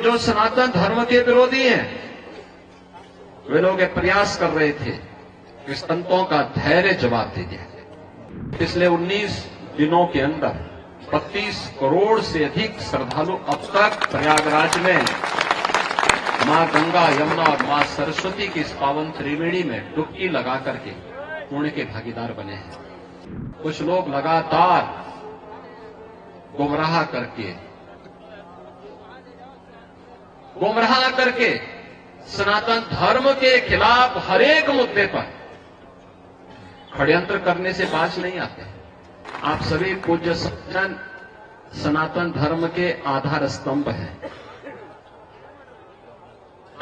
जो सनातन धर्म के विरोधी हैं, वे लोग ये प्रयास कर रहे थे कि संतों का धैर्य जवाब दे दिया जाए। पिछले 19 दिनों के अंदर 32 करोड़ से अधिक श्रद्धालु अब तक प्रयागराज में मां गंगा, यमुना और मां सरस्वती की इस पावन त्रिवेणी में डुबकी लगा करके पुण्य के भागीदार बने हैं। कुछ लोग लगातार गुमराह करके सनातन धर्म के खिलाफ हर एक मुद्दे पर षड्यंत्र करने से बाज नहीं आते। आप सभी पूज्य सज्जन सनातन धर्म के आधार स्तंभ हैं।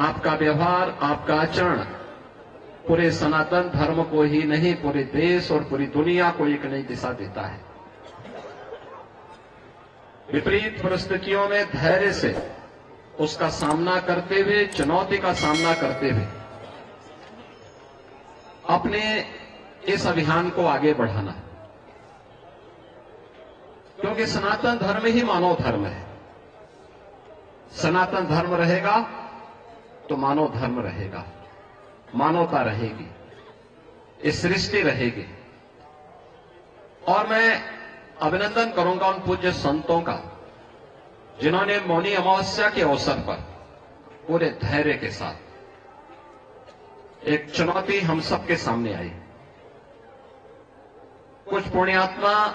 आपका व्यवहार, आपका आचरण पूरे सनातन धर्म को ही नहीं, पूरे देश और पूरी दुनिया को एक नई दिशा देता है। विपरीत परिस्थितियों में धैर्य से उसका सामना करते हुए, चुनौती का सामना करते हुए अपने इस अभियान को आगे बढ़ाना, क्योंकि सनातन धर्म ही मानव धर्म है। सनातन धर्म रहेगा तो मानव धर्म रहेगा, मानवता रहेगी, इस सृष्टि रहेगी। और मैं अभिनंदन करूंगा उन पूज्य संतों का जिन्होंने मौनी अमावस्या के अवसर पर पूरे धैर्य के साथ एक चुनौती हम सबके सामने आई। कुछ पुण्यात्मा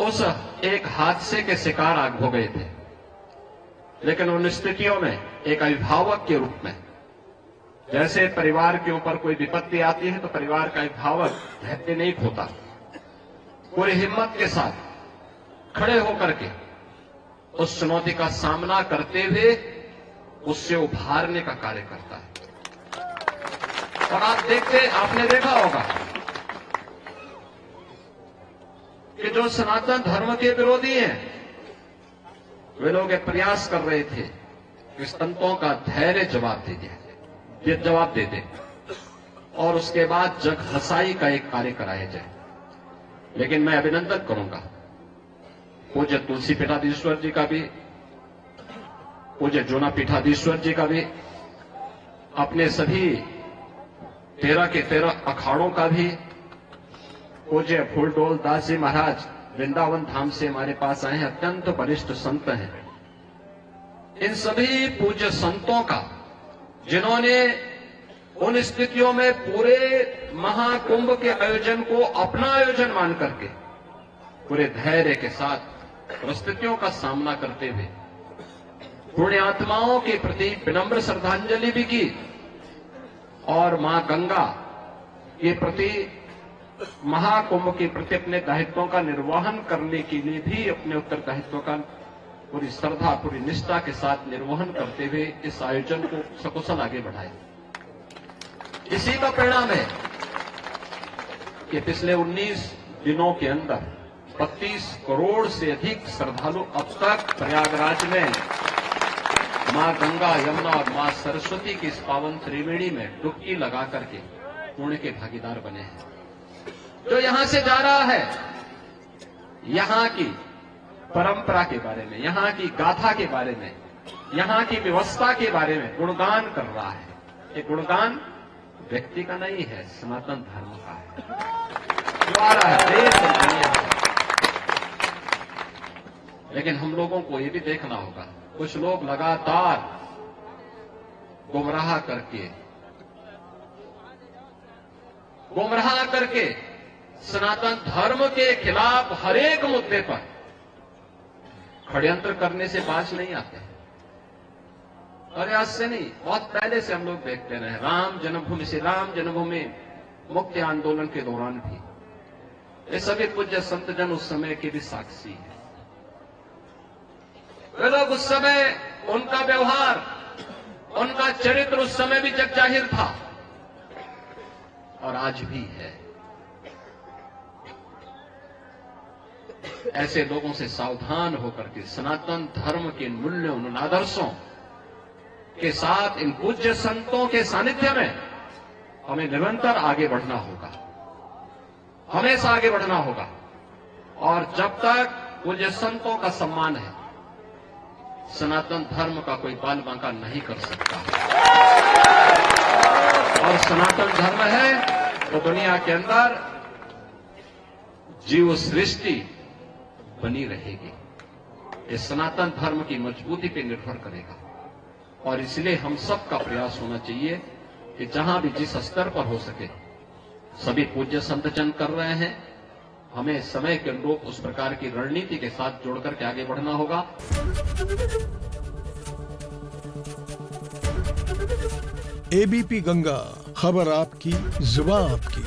उस एक हादसे के शिकार हो गए थे, लेकिन उन स्थितियों में एक अभिभावक के रूप में, जैसे परिवार के ऊपर कोई विपत्ति आती है तो परिवार का अभिभावक धैर्य नहीं खोता, पूरी हिम्मत के साथ खड़े होकर के उस चुनौती का सामना करते हुए उससे उभारने का कार्य करता है। और आपने देखा होगा कि जो सनातन धर्म के विरोधी हैं, वे लोग ये प्रयास कर रहे थे कि संतों का धैर्य जवाब दे दे और उसके बाद जग हसाई का एक कार्य कराया जाए। लेकिन मैं अभिनंदन करूंगा पूज्य तुलसी पीठाधीश्वर जी का भी, पूज्य जूना पीठाधीश्वर जी का भी, अपने सभी 13 के 13 अखाड़ों का भी, पूज्य फूलडोल दास जी महाराज वृंदावन धाम से हमारे पास आए हैं, अत्यंत वरिष्ठ संत हैं। इन सभी पूज्य संतों का जिन्होंने उन स्थितियों में पूरे महाकुंभ के आयोजन को अपना आयोजन मान करके पूरे धैर्य के साथ परिस्थितियों का सामना करते हुए पुण्यात्माओं के प्रति विनम्र श्रद्धांजलि भी की और मां गंगा के प्रति, महाकुंभ के प्रति अपने दायित्वों का निर्वहन करने के लिए भी अपने उत्तरदायित्वों का पूरी श्रद्धा, पूरी निष्ठा के साथ निर्वहन करते हुए इस आयोजन को सकुशल आगे बढ़ाए। इसी का परिणाम है कि पिछले 19 दिनों के अंदर 32 करोड़ से अधिक श्रद्धालु अब तक प्रयागराज में मां गंगा, यमुना और मां सरस्वती की इस पावन त्रिवेणी में डुबकी लगा करके पुण्य के भागीदार बने हैं। जो यहां से जा रहा है, यहां की परंपरा के बारे में, यहां की गाथा के बारे में, यहां की व्यवस्था के बारे में गुणगान कर रहा है। ये गुणगान व्यक्ति का नहीं है, सनातन धर्म का है जो आ रहा है देश और दुनिया में। लेकिन हम लोगों को ये भी देखना होगा, कुछ लोग लगातार गुमराह करके सनातन धर्म के खिलाफ हर एक मुद्दे पर षड्यंत्र करने से बाज नहीं आते। और आज से नहीं, बहुत पहले से हम लोग देखते रहे। राम जन्मभूमि मुक्ति आंदोलन के दौरान भी ये सभी पूज्य संतजन उस समय के भी साक्षी हैं। वे लोग उस समय, उनका व्यवहार, उनका चरित्र उस समय भी जग जाहिर था और आज भी है। ऐसे लोगों से सावधान होकर के सनातन धर्म के मूल्यों, उन आदर्शों के साथ इन पूज्य संतों के सानिध्य में हमें निरंतर आगे बढ़ना होगा, हमेशा आगे बढ़ना होगा। और जब तक पूज्य संतों का सम्मान है, सनातन धर्म का कोई बाल बांका नहीं कर सकता। और सनातन धर्म है तो दुनिया के अंदर जीव सृष्टि बनी रहेगी। ये सनातन धर्म की मजबूती पे निर्भर करेगा और इसलिए हम सब का प्रयास होना चाहिए कि जहां भी जिस स्तर पर हो सके सभी पूज्य संतजन कर रहे हैं, हमें समय के अनुरूप उस प्रकार की रणनीति के साथ जोड़कर के आगे बढ़ना होगा। एबीपी गंगा, खबर आपकी, जुबान आपकी।